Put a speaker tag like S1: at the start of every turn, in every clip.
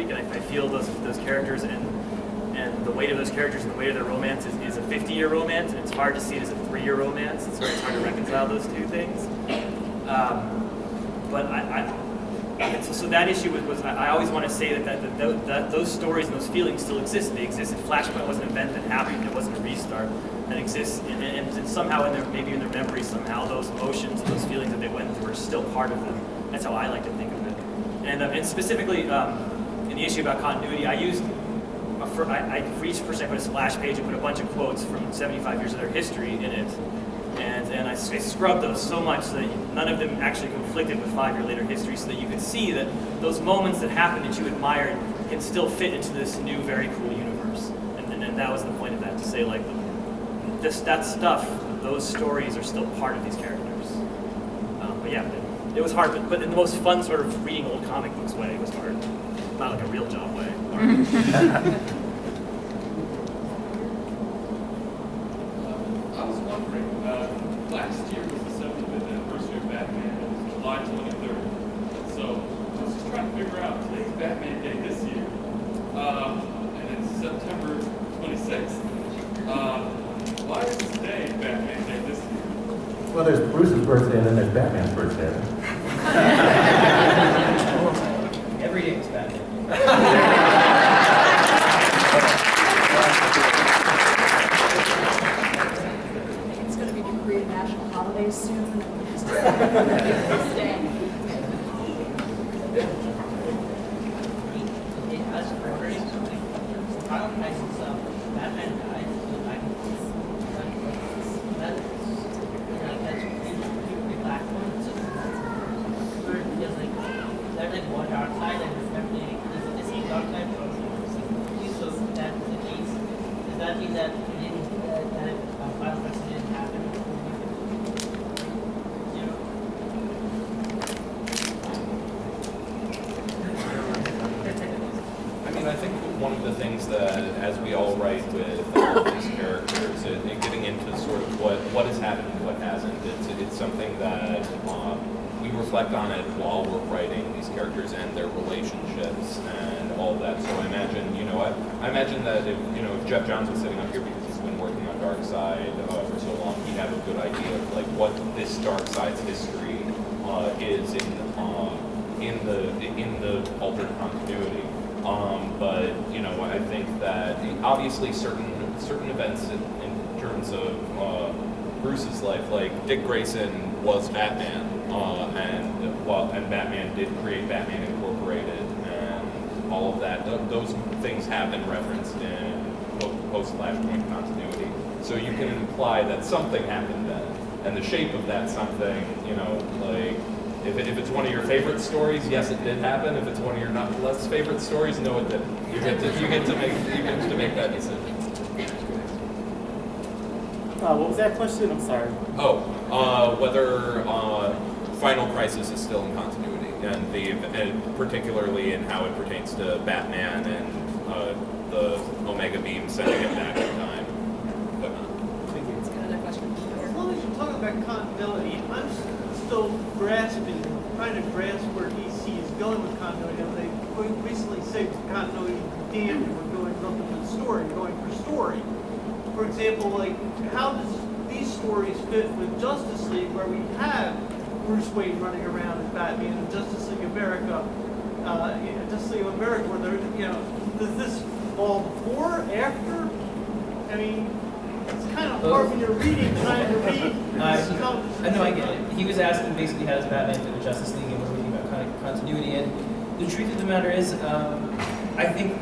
S1: freak, and I feel those characters and the weight of those characters and the weight of their romance is a 50-year romance, and it's hard to see it as a 3-year romance. It's very hard to reconcile those two things. But so that issue was I always want to say that those stories and those feelings still exist. They existed. Flashpoint was an event that happened. It wasn't a restart. That exists, and somehow maybe in their memory, somehow those emotions and those feelings that they went through are still part of them. That's how I like to think of it. And specifically in the issue about continuity, I used for each person I put a splash page and put a bunch of quotes from 75 years of their history in it. And I scrubbed those so much so that none of them actually conflicted with 5-year later history, so that you could see that those moments that happened that you admired can still fit into this new, very cool universe. And that was the point of that, to say, like, that stuff, those stories are still part of these characters. But yeah, it was hard, but in the most fun sort of reading old comic books way, it was hard. Not like a real job way.
S2: I was wondering, last year was the 75th anniversary of Batman. It was July 23rd. So I was just trying to figure out, today's Batman Day this year, and it's September 26th. Why is today Batman Day this year?
S3: Well, there's Bruce's birthday and then there's Batman's birthday.
S4: Every day is Batman.
S5: It's going to be decreed a national holiday soon. Stay.
S6: Batman died, black ones. There's like one dark side and there's definitely the same dark side from so that's the case. Does that mean that Final Fantasy didn't happen?
S7: I mean, I think one of the things that, as we all write with all of these characters, getting into sort of what has happened and what hasn't, it's something that we reflect on it while we're writing these characters and their relationships and all that. So I imagine, I imagine that if Jeff Johns was sitting up here because he's been working on Darkseid for so long, he'd have a good idea of like what this Darkseid's history is in the altered continuity. But I think that obviously certain events in terms of Bruce's life, like Dick Grayson was Batman, and Batman did create Batman Incorporated, and all of that. Those things have been referenced in post-Flashpoint continuity. So you can imply that something happened then, and the shape of that something, like. If it's one of your favorite stories, yes, it did happen. If it's one of your less favorite stories, no, it didn't. You get to make that decision.
S8: What was that question? I'm sorry.
S7: Whether Final Crisis is still in continuity, and particularly in how it pertains to Batman and the Omega Beam sending him back in time.
S5: It's another question.
S9: As long as you're talking about continuity, I'm still grasping, trying to grasp where DC is going with continuity. They recently said continuity damned, and we're going nothing but story, going for story. For example, like, how does these stories fit with Justice League, where we have Bruce Wayne running around as Batman, and Justice League America, where they're, does this fall before, after? I mean, it's kind of hard when you're trying to read.
S4: I know, I get it. He was asking basically how does Batman fit with Justice League, and we're reading about continuity. And the truth of the matter is, I think,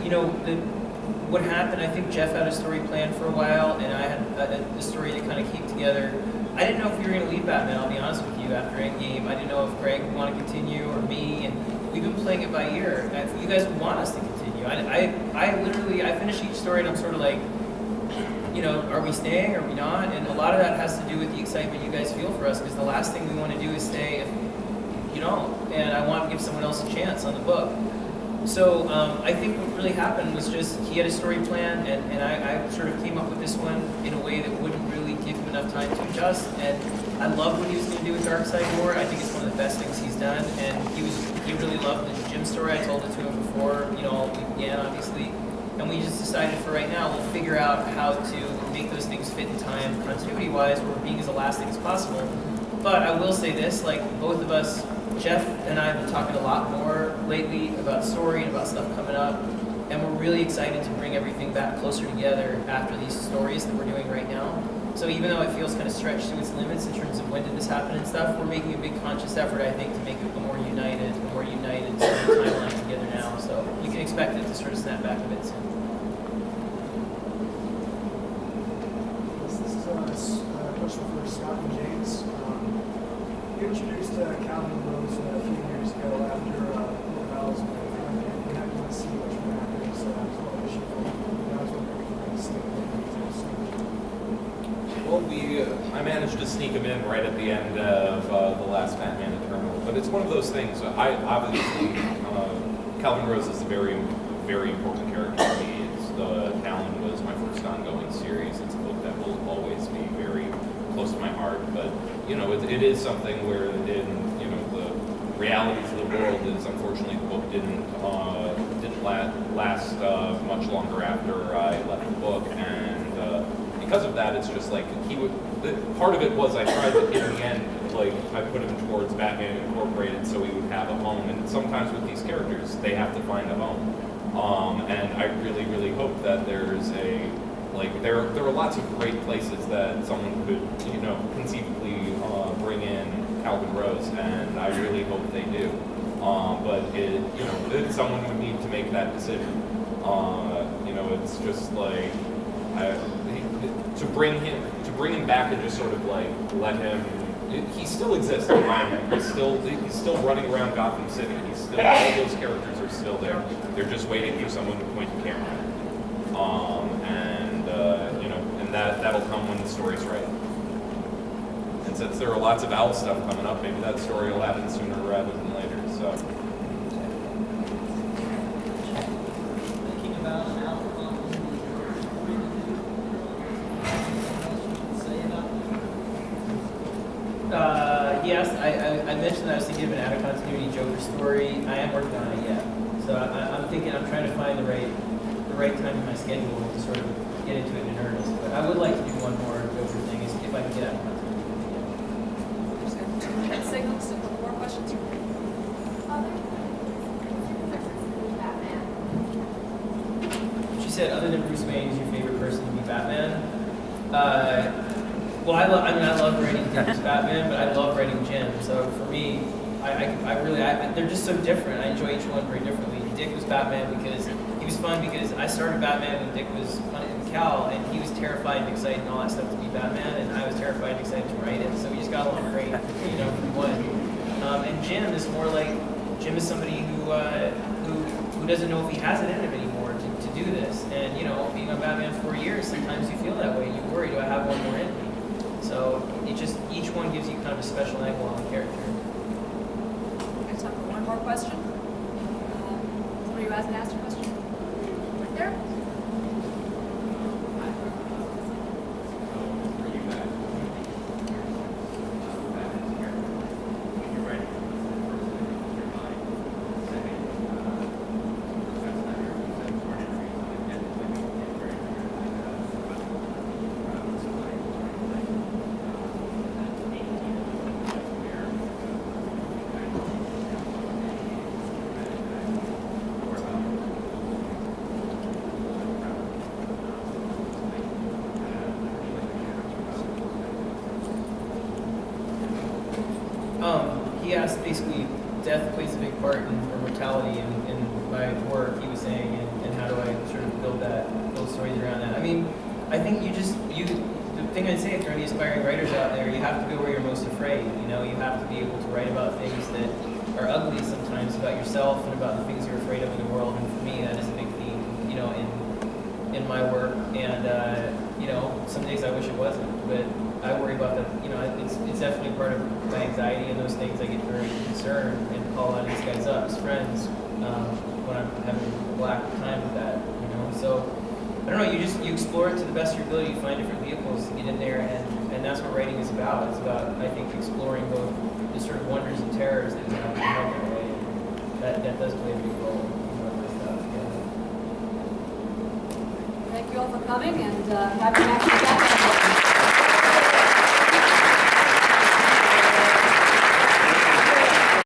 S4: what happened, I think Jeff had a story planned for a while, and I had a story to kind of keep together. I didn't know if we were going to leave Batman, I'll be honest with you, after Endgame. I didn't know if Greg would want to continue, or me, and we've been playing it by ear. If you guys would want us to continue. I finish each story and I'm sort of like, are we staying, are we not? And a lot of that has to do with the excitement you guys feel for us, because the last thing we want to do is stay if you don't. And I want to give someone else a chance on the book. So I think what really happened was just he had a story plan, and I sort of came up with this one in a way that wouldn't really give him enough time to adjust. And I loved what he was going to do with Darkseid War. I think it's one of the best things he's done. And he really loved the Jim story. I told it to him before, again, obviously. And we just decided for right now, we'll figure out how to make those things fit in time, continuity-wise, where we're being as elastic as possible. But I will say this, like both of us, Jeff and I have been talking a lot more lately about story and about stuff coming up. And we're really excited to bring everything back closer together after these stories that we're doing right now. So even though it feels kind of stretched to its limits in terms of when did this happen and stuff, we're making a big conscious effort, I think, to make it a more united sort of timeline together now. So you can expect it to sort of snap back a bit soon.
S10: This is a question for Scott and James. You introduced Calvin Rose a few years ago after Novell's and we had to see which one happened, so that was a little issue. That was what we were going to see.
S7: Well, I managed to sneak him in right at the end of the last Batman Eternal, but it's one of those things. I obviously Calvin Rose is a very, very important character to me. Talon was my first ongoing series. It's a book that will always be very close to my heart. But it is something where in the realities of the world is unfortunately the book didn't last much longer after I left the book, and because of that, it's just like part of it was I tried to, in the end, like I put him towards Batman Incorporated so he would have a home, and sometimes with these characters they have to find a home. And I really, really hope that there's there are lots of great places that someone could, conceivably bring in Calvin Rose, and I really hope they do. But someone would need to make that decision. It's just like to bring him back and just sort of like let him. He still exists in my mind. He's still running around Gotham City. All those characters are still there. They're just waiting for someone to point the camera at. And that'll come when the story's right. And since there are lots of Owl stuff coming up, maybe that story will happen sooner rather than later. So.
S6: Thinking about an album, say about
S4: Yes, I mentioned that I was thinking of an out-of-continuity Joker story. I am working on it yet. So I'm trying to find the right time in my schedule to sort of get into it in earnest. But I would like to do one more Joker thing if I can get out of continuity.
S5: There's got 2 minutes signals, so a couple more questions.
S4: She said, other than Bruce Wayne, is your favorite person to be Batman? Well, I love writing Dick's Batman, but I love writing Jim. So for me, they're just so different. I enjoy each one very differently. Dick was Batman because he was fun because I started Batman when Dick was in Cal, and he was terrified and excited and all that stuff to be Batman, and I was terrified and excited to write it. So we just got along great, from one. And Jim is more like somebody who doesn't know if he has it in him anymore to do this. And being on Batman for 4 years, sometimes you feel that way. You worry, do I have one more in me? So each one gives you kind of a special angle on the character.
S5: I have time for one more question. Somebody who hasn't asked a question? Right there?
S4: He asked basically, death plays a big part in mortality in my work, he was saying, and how do I sort of build stories around that. I mean, I think the thing I'd say if there are any aspiring writers out there, you have to go where you're most afraid, you have to be able to write about things that are ugly sometimes, about yourself and about the things you're afraid of in the world, and for me that is a big theme, in my work, and some days I wish it wasn't, but I worry about that, it's definitely part of my anxiety and those things. I get very concerned and call on these guys up as friends when I'm having a black time with that, So, I don't know, you explore it to the best of your ability, you find different vehicles to get in there, and that's what writing is about. It's about, I think, exploring both the sort of wonders and terrors that you have in your way, and that does play a big role in my stuff, yeah.
S5: all for coming, and happy to have you back.